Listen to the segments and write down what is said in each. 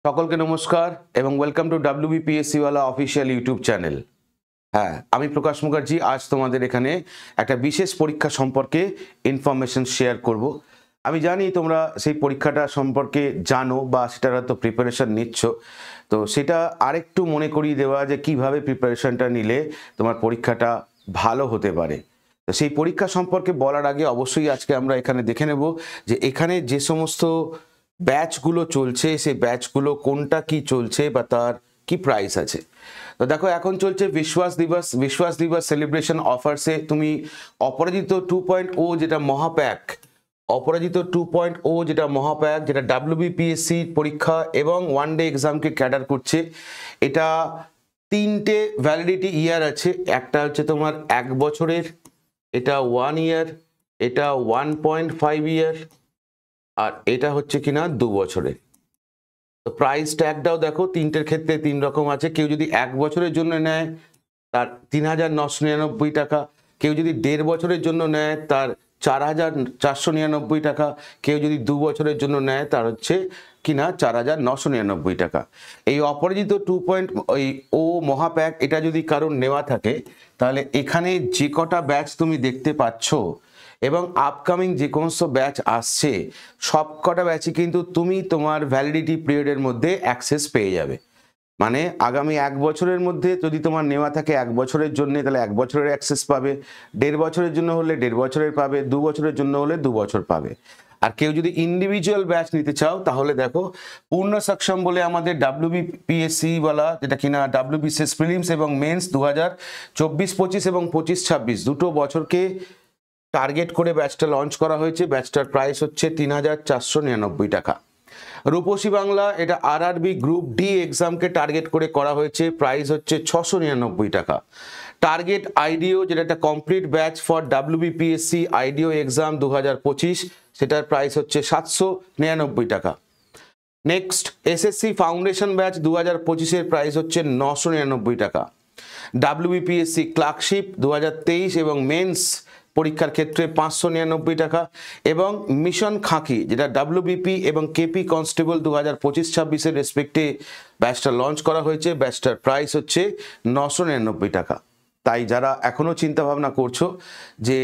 সকলকে নমস্কার এবং ওয়েলকাম টু WBPSC ওয়ালা অফিসিয়াল ইউটিউব চ্যানেল। হ্যাঁ, আমি প্রকাশ মুখার্জি আজ তোমাদের এখানে একটা বিশেষ পরীক্ষা সম্পর্কে ইনফরমেশন শেয়ার করব। আমি জানি তোমরা সেই পরীক্ষাটা সম্পর্কে জানো বা সেটার হয়তো প্রিপারেশন নিচ্ছ, তো সেটা আরেকটু মনে করিয়ে দেওয়া যে কিভাবে প্রিপারেশনটা নিলে তোমার পরীক্ষাটা ভালো হতে পারে। তো সেই পরীক্ষা সম্পর্কে বলার আগে অবশ্যই আজকে আমরা এখানে দেখে নেব যে এখানে যে সমস্ত ব্যাচগুলো চলছে সেই ব্যাচগুলো কোনটা কি চলছে বা তার কি প্রাইস আছে। তো দেখো, এখন চলছে বিশ্বাস দিবস সেলিব্রেশন অফার্সে তুমি অপরাজিত 2.0 যেটা মহাপ্যাক, যেটা WBPSC পরীক্ষা এবং ওয়ান ডে এক্সামকে ক্যাডার করছে। এটা তিনটে ভ্যালিডিটি ইয়ার আছে। একটা হচ্ছে তোমার 1 বছরের, এটা 1 ইয়ার, এটা 1.5 ইয়ার, আর এটা হচ্ছে কিনা 2 বছরের। তো প্রাইস ট্যাগটাও দেখো, তিনটের ক্ষেত্রে 3 রকম আছে। কেউ যদি 1 বছরের জন্য নেয় তার 3,999 টাকা, কেউ যদি 1.5 বছরের জন্য নেয় তার 4,499 টাকা, কেউ যদি 2 বছরের জন্য নেয় তার হচ্ছে কিনা 4,999 টাকা। এই অপরাজিত 2.0 মহাপ্যাক এটা যদি কারোর নেওয়া থাকে তাহলে এখানে যে কটা ব্যাচ তুমি দেখতে পাচ্ছ এবং আপকামিং যে সমস্ত ব্যাচ আসছে সব কটা ব্যাচই কিন্তু তুমি তোমার ভ্যালিডিটি পিরিয়ডের মধ্যে অ্যাক্সেস পেয়ে যাবে। মানে আগামী 1 বছরের মধ্যে যদি তোমার নেওয়া থাকে 1 বছরের জন্য, তাহলে 1 বছরের অ্যাক্সেস পাবে। 1.5 বছরের জন্য হলে 1.5 বছরের পাবে, 2 বছরের জন্য হলে 2 বছর পাবে। আর কেউ যদি ইন্ডিভিজুয়াল ব্যাচ নিতে চাও তাহলে দেখো, পূর্ণ সক্ষম বলে আমাদের WBPSC বলা, যেটা কিনা WBCS প্রিলিমস এবং মেন্স 2024-25 এবং 25-26 দুটো বছরকে টার্গেট করে ব্যাচটা লঞ্চ করা হয়েছে। ব্যাচটার প্রাইস হচ্ছে 3,499 টাকা। রূপসী বাংলা এটা RRB গ্রুপ ডি এক্সামকে টার্গেট করে করা হয়েছে, প্রাইস হচ্ছে 699 টাকা। টার্গেট আইডিও যেটা একটা complete batch for WBPSC IDO exam 2025, সেটার প্রাইস হচ্ছে 799 টাকা। নেক্সট SSC ফাউন্ডেশন ব্যাচ 2025-এর প্রাইস হচ্ছে 999 টাকা। WBPSC ক্লার্কশিপ 2023 এবং মেন্স পরীক্ষার ক্ষেত্রে 599 টাকা। এবং মিশন খাকি যেটা WBP এবং KP কনস্টেবল 2025-26-এর রেসপেক্টে ব্যাচটা লঞ্চ করা হয়েছে, ব্যাচটার প্রাইস হচ্ছে 999 টাকা। তাই যারা এখনও চিন্তাভাবনা করছো যে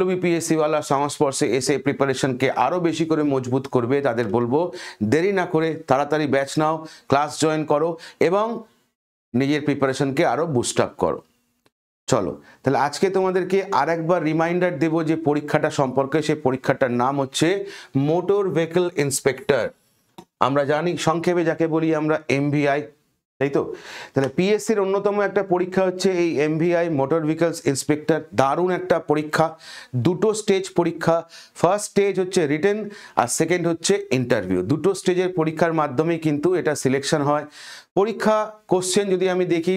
WBPSC ওয়ালা সংস্পর্শে এসে প্রিপারেশনকে আরও বেশি করে মজবুত করবে, তাদের বলবো দেরি না করে তাড়াতাড়ি ব্যাচ নাও, ক্লাস জয়েন করো এবং নিজের প্রিপারেশনকে আরও বুস্ট আপ করো। চলো তাহলে আজকে তোমাদেরকে আরেকবার রিমাইন্ডার দেব যে পরীক্ষাটা সম্পর্কে। সেই পরীক্ষাটার নাম হচ্ছে মোটর ভেহিকল ইন্সপেক্টর, আমরা জানি সংক্ষেপে যাকে বলি আমরা MVI, তাই তো? তাহলে PSCর অন্যতম একটা পরীক্ষা হচ্ছে এই MVI মোটর ভেহিকলস ইন্সপেক্টর। দারুণ একটা পরীক্ষা, দুটো স্টেজ পরীক্ষা। ফার্স্ট স্টেজ হচ্ছে রিটেন আর সেকেন্ড হচ্ছে ইন্টারভিউ। দুটো স্টেজের পরীক্ষার মাধ্যমেই কিন্তু এটা সিলেকশন হয়। পরীক্ষা কোশ্চেন যদি আমি দেখি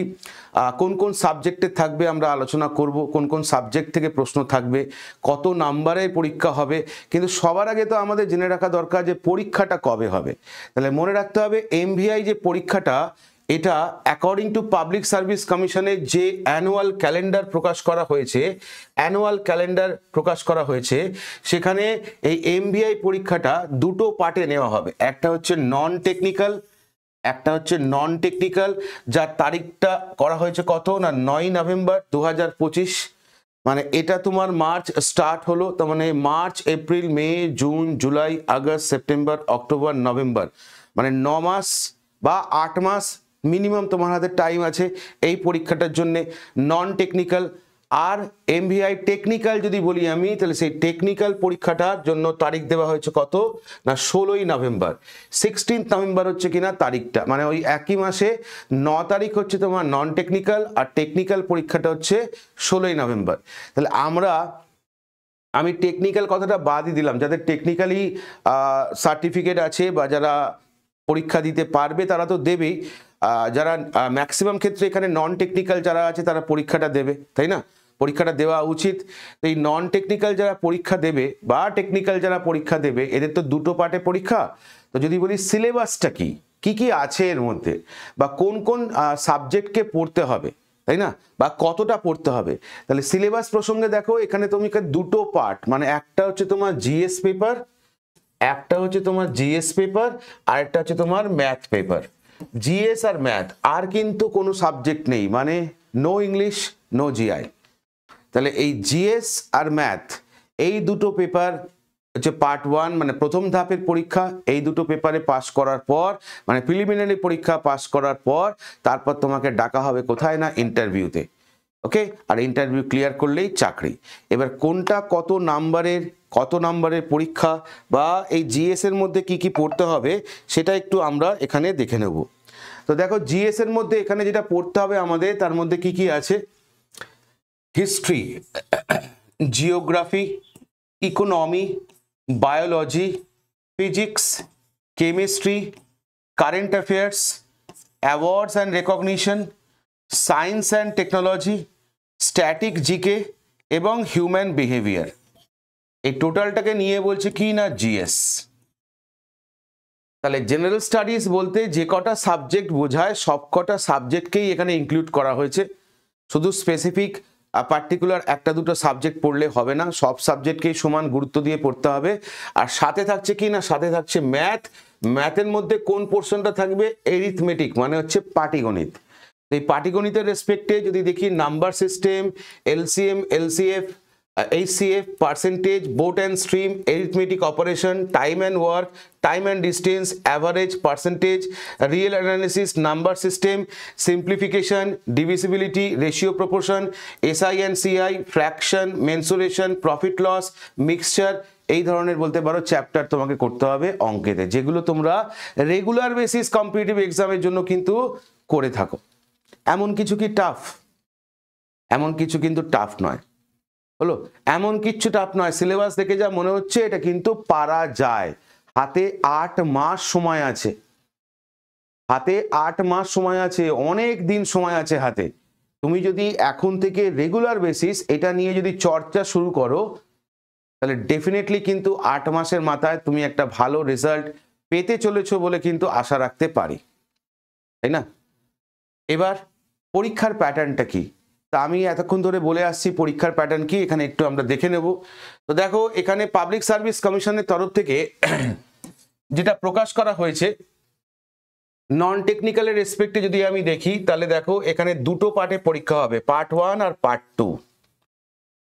কোন কোন সাবজেক্টে থাকবে আমরা আলোচনা করব, কোন কোন সাবজেক্ট থেকে প্রশ্ন থাকবে, কত নাম্বারের পরীক্ষা হবে। কিন্তু সবার আগে তো আমাদের জেনে রাখা দরকার যে পরীক্ষাটা কবে হবে। তাহলে মনে রাখতে হবে MVI যে পরীক্ষাটা, এটা অ্যাকর্ডিং টু পাবলিক সার্ভিস কমিশনের যে অ্যানুয়াল ক্যালেন্ডার প্রকাশ করা হয়েছে, সেখানে এই MVI পরীক্ষাটা দুটো পার্টে নেওয়া হবে। একটা হচ্ছে নন টেকনিক্যাল, যার তারিখটা করা হয়েছে কত না 9 নভেম্বর 2025। মানে এটা তোমার মার্চ স্টার্ট হলো, তার মানে March, April, May, June, July, August, September, October, November, মানে 9 মাস বা 8 মাস মিনিমাম তোমার হাতে টাইম আছে এই পরীক্ষাটার জন্যে। নন টেকনিক্যাল আর MVI টেকনিক্যাল যদি বলি আমি, তাহলে সেই টেকনিক্যাল পরীক্ষাটার জন্য তারিখ দেওয়া হয়েছে কত না 16ই নভেম্বর। 16 নভেম্বর হচ্ছে কিনা তারিখটা, মানে ওই একই মাসে 9 তারিখ হচ্ছে তোমার নন টেকনিক্যাল আর টেকনিক্যাল পরীক্ষাটা হচ্ছে 16ই নভেম্বর। তাহলে আমি টেকনিক্যাল কথাটা বাদই দিলাম। যাদের টেকনিক্যালি সার্টিফিকেট আছে বা যারা পরীক্ষা দিতে পারবে তারা তো দেবেই, যারা ম্যাক্সিমাম ক্ষেত্রে এখানে নন টেকনিক্যাল যারা আছে তারা পরীক্ষাটা দেবে, তাই না? পরীক্ষাটা দেওয়া উচিত। এই নন টেকনিক্যাল যারা পরীক্ষা দেবে বা টেকনিক্যাল যারা পরীক্ষা দেবে, এদের তো দুটো পার্টে পরীক্ষা। তো যদি বলি সিলেবাসটা কি আছে এর মধ্যে, বা কোন কোন সাবজেক্টকে পড়তে হবে, তাই না, বা কতটা পড়তে হবে, তাহলে সিলেবাস প্রসঙ্গে দেখো এখানে তুমি দুটো পার্ট, মানে একটা হচ্ছে তোমার জিএস পেপার আর একটা হচ্ছে তোমার ম্যাথ পেপার। জিএস আর ম্যাথ, আর কিন্তু কোনো সাবজেক্ট নেই, মানে নো ইংলিশ নো জিআই। তাহলে এই জিএস আর ম্যাথ এই দুটো পেপার হচ্ছে পার্ট 1, মানে প্রথম ধাপের পরীক্ষা। এই দুটো পেপারে পাস করার পর, মানে প্রিলিমিনারি পরীক্ষা পাস করার পর তারপর তোমাকে ডাকা হবে কোথায় না ইন্টারভিউতে। ওকে, আর ইন্টারভিউ ক্লিয়ার করলেই চাকরি। এবার কোনটা কত নাম্বারের পরীক্ষা বা এই জিএস এর মধ্যে কি কি পড়তে হবে সেটা একটু আমরা এখানে দেখে নেব। তো দেখো জিএস এর মধ্যে এখানে যেটা পড়তে হবে আমাদের, তার মধ্যে কি কি আছে, history, geography, economy, biology, physics, chemistry, current affairs, awards and recognition, science and technology, static GK এবং হিউম্যান বিহেভিয়ার। এই টোটালটাকে নিয়ে বলছে কি না জিএস। তাহলে জেনারেল স্টাডিজ বলতে যে কটা সাবজেক্ট বোঝায় সব কটা সাবজেক্টকেই এখানে ইনক্লুড করা হয়েছে। শুধু স্পেসিফিক পার্টিকুলার একটা দুটো সাবজেক্ট পড়লে হবে না, সব সাবজেক্টকেই সমান গুরুত্ব দিয়ে পড়তে হবে। আর সাথে থাকছে কি না, সাথে থাকছে ম্যাথের মধ্যে কোন পোর্শনটা থাকবে, এরিথমেটিক, মানে হচ্ছে পাটিগণিত। এই পাটিগণিতের রেসপেক্টে যদি দেখি number system, LCM, LCF, HCF, percentage, boat and stream, arithmetic operation, time and work, time and distance, average, percentage, real analysis, number system, simplification, divisibility, ratio proportion, SI and CI, fraction, mensuration, profit loss, mixture, এই ধরনের বলতে পারো chapter তোমাকে করতে হবে অঙ্কেতে, যেগুলো তোমরা regular basis competitive এক্সামের জন্য কিন্তু করে থাকো। এমন কিছু কি টাফ? এমন কিছু কিন্তু টাফ নয়, হলো, এমন কিচ্ছু টাফ নয়। সিলেবাস দেখে যা মনে হচ্ছে এটা কিন্তু পারা যায়। হাতে 8 মাস সময় আছে, হাতে 8 মাস সময় আছে, অনেক দিন সময় আছে হাতে। তুমি যদি এখন থেকে রেগুলার বেসিস এটা নিয়ে যদি চর্চা শুরু করো, তাহলে ডেফিনেটলি কিন্তু 8 মাসের মাথায় তুমি একটা ভালো রেজাল্ট পেতে চলেছো বলে কিন্তু আশা রাখতে পারি, তাই না? এবার পরীক্ষার প্যাটার্নটা কি, তা আমি এতক্ষণ ধরে বলে আসছি পরীক্ষার প্যাটার্ন কি, এখানে একটু আমরা দেখে নেব। তো দেখো এখানে পাবলিক সার্ভিস কমিশনের তরফ থেকে যেটা প্রকাশ করা হয়েছে, নন টেকনিক্যালের রেসপেক্টে যদি আমি দেখি, তাহলে দেখো এখানে দুটো পার্টে পরীক্ষা হবে, পার্ট 1 আর পার্ট 2।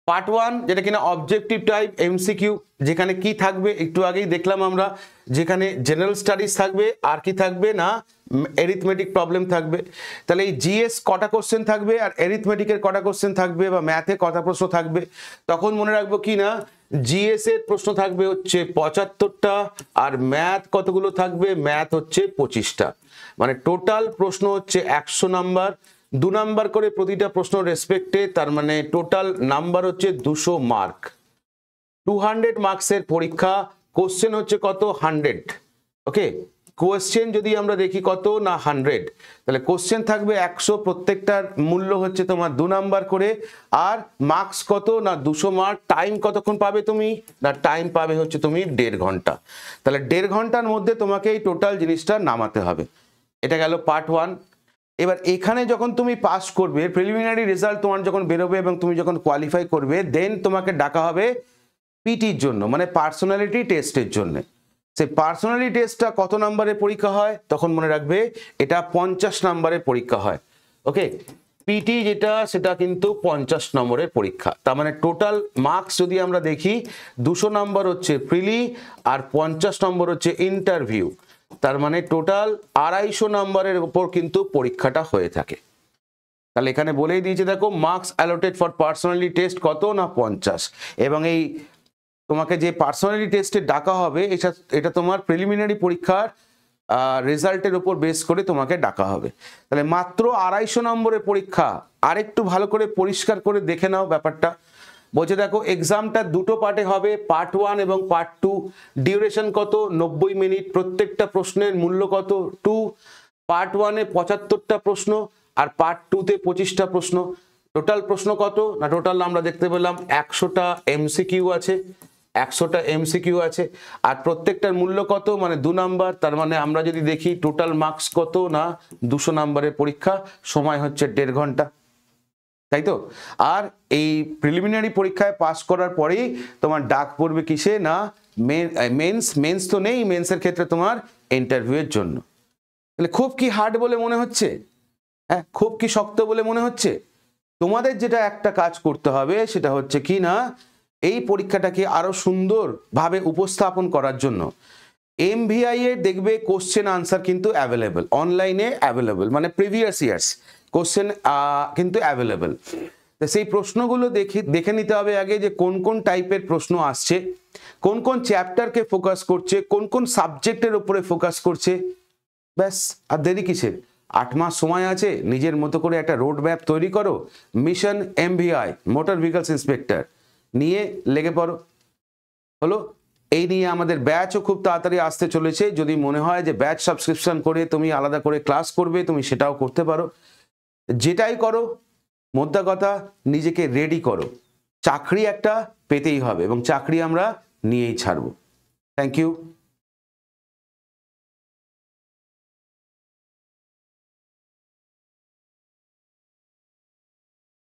পার্ট 1 যেটা কিনা অবজেক্টিভ টাইপ এমসিকিউ, যেখানে কি থাকবে একটু আগেই দেখলাম আমরা, যেখানে জেনারেল স্টাডিজ থাকবে আর কি থাকবে না এরিথমেটিক প্রবলেম থাকবে। তাহলে এই জিএস কটা কোশ্চেন থাকবে আর এরিথমেটিকের কটা কোশ্চেন থাকবে বা ম্যাথে কটা প্রশ্ন থাকবে, তখন মনে রাখবো কি না, জিএস এর প্রশ্ন থাকবে হচ্ছে 75টা আর ম্যাথ কতগুলো থাকবে, ম্যাথ হচ্ছে 25টা, মানে টোটাল প্রশ্ন হচ্ছে 100 নাম্বার, 2 নাম্বার করে প্রতিটা প্রশ্ন রেসপেক্টে, তার মানে টোটাল নাম্বার হচ্ছে 200 মার্ক। 200 মার্কসের পরীক্ষা, কোশ্চেন হচ্ছে কত 100। ওকে, কোশ্চেন যদি আমরা দেখি কত না 100, তাহলে কোশ্চেন থাকবে 100, প্রত্যেকটার মূল্য হচ্ছে তোমার 2 নাম্বার করে, আর মার্কস কত না 200 মার্ক। টাইম কতক্ষণ পাবে তুমি না, টাইম পাবে হচ্ছে তুমি 1.5 ঘন্টা। তাহলে 1.5 ঘন্টার মধ্যে তোমাকে এই টোটাল জিনিসটা নামাতে হবে। এটা গেল পার্ট 1। এবার এখানে যখন তুমি পাস করবে, প্রিলিমিনারি রেজাল্ট তোমার যখন বেরোবে এবং তুমি যখন কোয়ালিফাই করবে, দেন তোমাকে ডাকা হবে পিটির জন্য, মানে পার্সোনালিটি টেস্টের জন্য। সেই পার্সোনালিটি টেস্টটা কত নম্বরের পরীক্ষা হয়, তখন মনে রাখবে এটা 50 নম্বরের পরীক্ষা হয়। ওকে, পিটি যেটা সেটা কিন্তু 50 নম্বরের পরীক্ষা। তার মানে টোটাল মার্কস যদি আমরা দেখি, 200 নম্বর হচ্ছে প্রিলি আর 50 নম্বর হচ্ছে ইন্টারভিউ, তার মানে টোটাল 250 নম্বরের উপর কিন্তু পরীক্ষাটা হয়ে থাকে। তাহলে এখানে বলেই দিয়েছে দেখো, marks allotted for personality test কত না 50, এবং এই তোমাকে যে পার্সোনালিটি টেস্টে ডাকা হবে এটা তোমার প্রিলিমিনারি পরীক্ষার রেজাল্টের উপর বেস করে তোমাকে ডাকা হবে। তাহলে মাত্র 250 নম্বরের পরীক্ষা। আরেকটু ভালো করে পরিষ্কার করে দেখে নাও ব্যাপারটা। বলছে দেখো এক্সামটা দুটো পার্টে হবে, পার্ট 1 এবং পার্ট 2। ডিউরেশন কত 90 মিনিট, প্রত্যেকটা প্রশ্নের মূল্য কত 2। পার্ট 1-এ 75টা প্রশ্ন আর পার্ট 2-তে 25টা প্রশ্ন। টোটাল প্রশ্ন কত না, টোটাল আমরা দেখতে পেলাম 100টা এমসিকিউ আছে, 100টা এমসিকিউ আছে, আর প্রত্যেকটার মূল্য কত মানে 2 নাম্বার। তার মানে আমরা যদি দেখি টোটাল মার্কস কত না 200 নাম্বারের পরীক্ষা, সময় হচ্ছে 1.5 ঘন্টা, তাই তো? আর এই প্রিলিমিনারি পরীক্ষায় পাস করার পরেই তোমার ডাক পড়বে কিসে না মেন্স তো নেই, মেন্সের ক্ষেত্রে তোমার ইন্টারভিউয়ের জন্য। তাহলে খুব কি হার্ড বলে মনে হচ্ছে? হ্যাঁ, খুব কি শক্ত বলে মনে হচ্ছে? তোমাদের যেটা একটা কাজ করতে হবে সেটা হচ্ছে কি না, এই পরীক্ষাটাকে আরো সুন্দরভাবে উপস্থাপন করার জন্য এমভিআই এর দেখবে কোশ্চেন আনসার কিন্তু অ্যাভেলেবল, অনলাইনে অ্যাভেলেবল, মানে প্রিভিয়াস ইয়ার্স কোশ্চেন কিন্তু অ্যাভেলেবল। সেই প্রশ্নগুলো দেখে নিতে হবে আগে যে কোন কোন টাইপের প্রশ্ন আসছে, কোন কোন চ্যাপ্টারকে ফোকাস করছে, কোন কোন সাবজেক্টের উপরে ফোকাস করছে। ব্যাস, আর দেরি কিসের? 8 মাস সময় আছে, নিজের মতো করে একটা রোড ম্যাপ তৈরি করো, mission MVI motor vehicles inspector নিয়ে লেগে পড়ো। হলো, এই নিয়ে আমাদের ব্যাচও খুব তাড়াতাড়ি আসতে চলেছে। যদি মনে হয় যে ব্যাচ সাবস্ক্রিপশন করে তুমি আলাদা করে ক্লাস করবে, তুমি সেটাও করতে পারো। যেটাই করো, মোদ্দা কথা নিজেকে রেডি করো, চাকরি একটা পেতেই হবে এবং চাকরি আমরা নিয়েই ছাড়বো। Thank you.